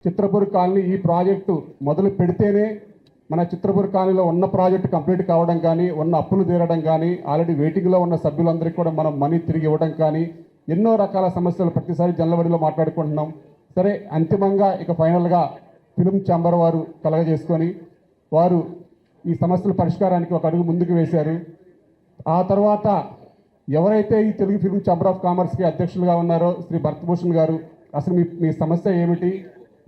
Chitrapur colony ఈ project మొదలు పెడితేనే మన చిత్రపూర్ కాలనీలో ఉన్న ప్రాజెక్టు కంప్లీట్ కావడం కానీ, ఉన్న అప్పులు తీరడం కానీ, ఆల్రెడీ వెయిటింగ్లో ఉన్న సభ్యులందరికీ కూడా మనం మనీ తిరిగి ఇవ్వడం కానీ, ఎన్నో రకాల సమస్యలు ప్రతిసారి జనవరిలో మాట్లాడుకుంటున్నాం. సరే, అంతిమంగా ఇక ఫైనల్గా ఫిలిం ఛాంబర్ వారు కలగజేసుకొని వారు ఈ సమస్యల పరిష్కారానికి ఒక అడుగు ముందుకు వేశారు. ఆ తర్వాత ఎవరైతే ఈ తెలుగు ఫిలిం ఛాంబర్ ఆఫ్ కామర్స్కి అధ్యక్షులుగా ఉన్నారో శ్రీ భరతభూషణ్ గారు, అసలు మీ సమస్య ఏమిటి,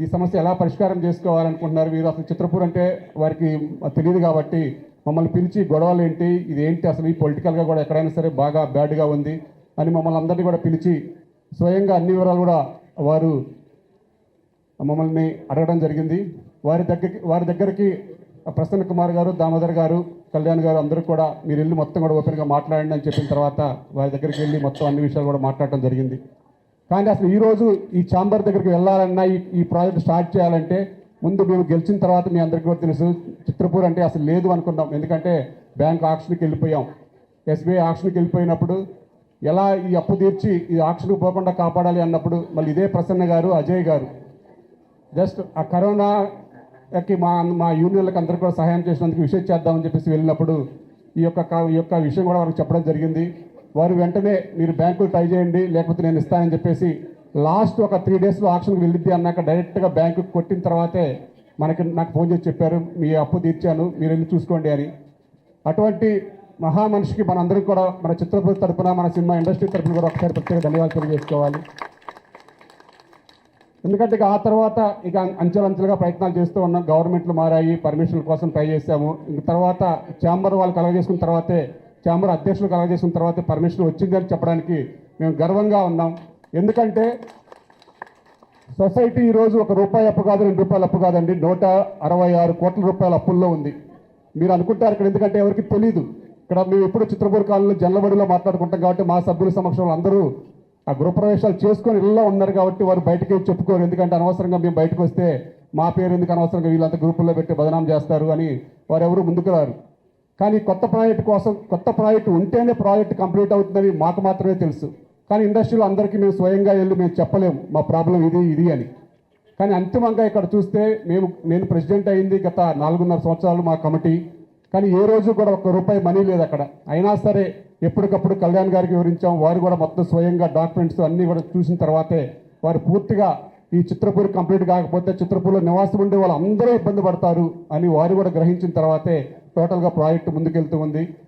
ఈ సమస్య ఎలా పరిష్కారం చేసుకోవాలనుకుంటున్నారు, మీరు అసలు చిత్రపూర్ అంటే వారికి తెలియదు కాబట్టి మమ్మల్ని పిలిచి గొడవలు ఏంటి, ఇదేంటి అసలు ఈ పొలిటికల్గా కూడా ఎక్కడైనా సరే బాగా బ్యాడ్గా ఉంది అని మమ్మల్ని అందరినీ కూడా పిలిచి స్వయంగా అన్ని వివరాలు కూడా వారు మమ్మల్ని అడగడం జరిగింది. వారి దగ్గరికి ప్రసన్న కుమార్ గారు, దామోదర్ గారు, కళ్యాణ్ గారు అందరూ కూడా మీరు వెళ్ళి మొత్తం కూడా ఓపెన్గా మాట్లాడండి అని చెప్పిన తర్వాత వారి దగ్గరికి వెళ్ళి మొత్తం అన్ని విషయాలు కూడా మాట్లాడటం జరిగింది. కానీ అసలు ఈరోజు ఈ ఛాంబర్ దగ్గరికి వెళ్ళాలన్నా, ఈ ప్రాజెక్ట్ స్టార్ట్ చేయాలంటే ముందు మేము గెలిచిన తర్వాత మీ అందరికీ కూడా తెలుసు చిత్రపూర్ అంటే అసలు లేదు అనుకున్నాం. ఎందుకంటే బ్యాంక్ ఆక్షన్కి వెళ్ళిపోయాం, ఎస్బీఐ ఆక్షన్కి వెళ్ళిపోయినప్పుడు ఎలా ఈ అప్పు తీర్చి ఈ ఆక్షన్కి పోకుండా కాపాడాలి అన్నప్పుడు మళ్ళీ ఇదే ప్రసన్న గారు, అజయ్ గారు జస్ట్ ఆ కరోనాకి మా యూనియన్లకు అందరికీ కూడా సహాయం చేసినందుకు విషయం చేద్దామని చెప్పేసి వెళ్ళినప్పుడు ఈ యొక్క విషయం కూడా వారికి చెప్పడం జరిగింది. వారు వెంటనే మీరు బ్యాంకులు ట్రై చేయండి లేకపోతే నేను ఇస్తానని చెప్పేసి లాస్ట్ ఒక 3 డేస్లో ఆక్షన్కి వెళ్ళిద్ది అన్నాక డైరెక్ట్గా బ్యాంకుకి కొట్టిన తర్వాతే నాకు ఫోన్ చేసి చెప్పారు, మీ అప్పు తీర్చాను, మీరు వెళ్ళి చూసుకోండి అని. అటువంటి మహా మనిషికి మనందరికీ కూడా మన చిత్రపూర్ తరపున, మన సినిమా ఇండస్ట్రీ తరపున కూడా ఒకసారి ప్రత్యేక ధన్యవాదాలు తెలియజేసుకోవాలి. ఎందుకంటే ఇక ఆ తర్వాత ఇక అంచెలంచెలుగా ప్రయత్నాలు చేస్తూ ఉన్నాం. గవర్నమెంట్లు మారాయి, పర్మిషన్ల కోసం ట్రై చేసాము. ఇంక తర్వాత ఛాంబర్ వాళ్ళు కలగజేసుకున్న తర్వాతే, ఛాంబర్ అధ్యక్షులు కలగజేసుకున్న తర్వాత పర్మిషన్ వచ్చిందని చెప్పడానికి మేము గర్వంగా ఉన్నాం. ఎందుకంటే సొసైటీ ఈరోజు ₹1 అప్పు కాదు, ₹2 అప్పు కాదండి, 166 కోట్ల రూపాయల అప్పుల్లో ఉంది. మీరు అనుకుంటారు ఇక్కడ, ఎందుకంటే ఎవరికి తెలీదు. ఇక్కడ మేము ఎప్పుడు చిత్రపూర్ కాలనీలో జల్లబడిలో మాట్లాడుకుంటాం కాబట్టి మా సభ్యుల సమక్షంలో అందరూ ఆ గృహప్రవేశాలు చేసుకొని ఇళ్ళలో ఉన్నారు కాబట్టి వారు బయటకి చెప్పుకోరు. ఎందుకంటే అనవసరంగా మేము బయటకు వస్తే మా పేరు ఎందుకు అనవసరంగా వీళ్ళంతా గ్రూపుల్లో పెట్టి బదనాం చేస్తారు అని వారు ఎవరు ముందుకు రారు. కానీ కొత్త ప్రాజెక్ట్ ఉంటేనే ప్రాజెక్ట్ కంప్లీట్ అవుతుందని మాకు మాత్రమే తెలుసు. కానీ ఇండస్ట్రీలో అందరికీ మేము స్వయంగా వెళ్ళి మేము చెప్పలేము మా ప్రాబ్లం ఇది అని. కానీ అంతిమంగా ఇక్కడ చూస్తే నేను ప్రెసిడెంట్ అయింది గత 4.5 సంవత్సరాలు మా కమిటీ. కానీ ఏ రోజు కూడా ₹1 మనీ లేదు అక్కడ. అయినా సరే ఎప్పటికప్పుడు కళ్యాణ్ గారికి వివరించాం. వారు కూడా మొత్తం స్వయంగా డాక్యుమెంట్స్ అన్నీ కూడా చూసిన తర్వాతే వారు పూర్తిగా ఈ చిత్రపూర్ కంప్లీట్ కాకపోతే చిత్రపూర్లో నివాసం ఉండే వాళ్ళు అందరూ ఇబ్బంది పడతారు అని వారు కూడా గ్రహించిన తర్వాతే టోటల్గా ప్రాజెక్టు ముందుకెళ్తూ ఉంది.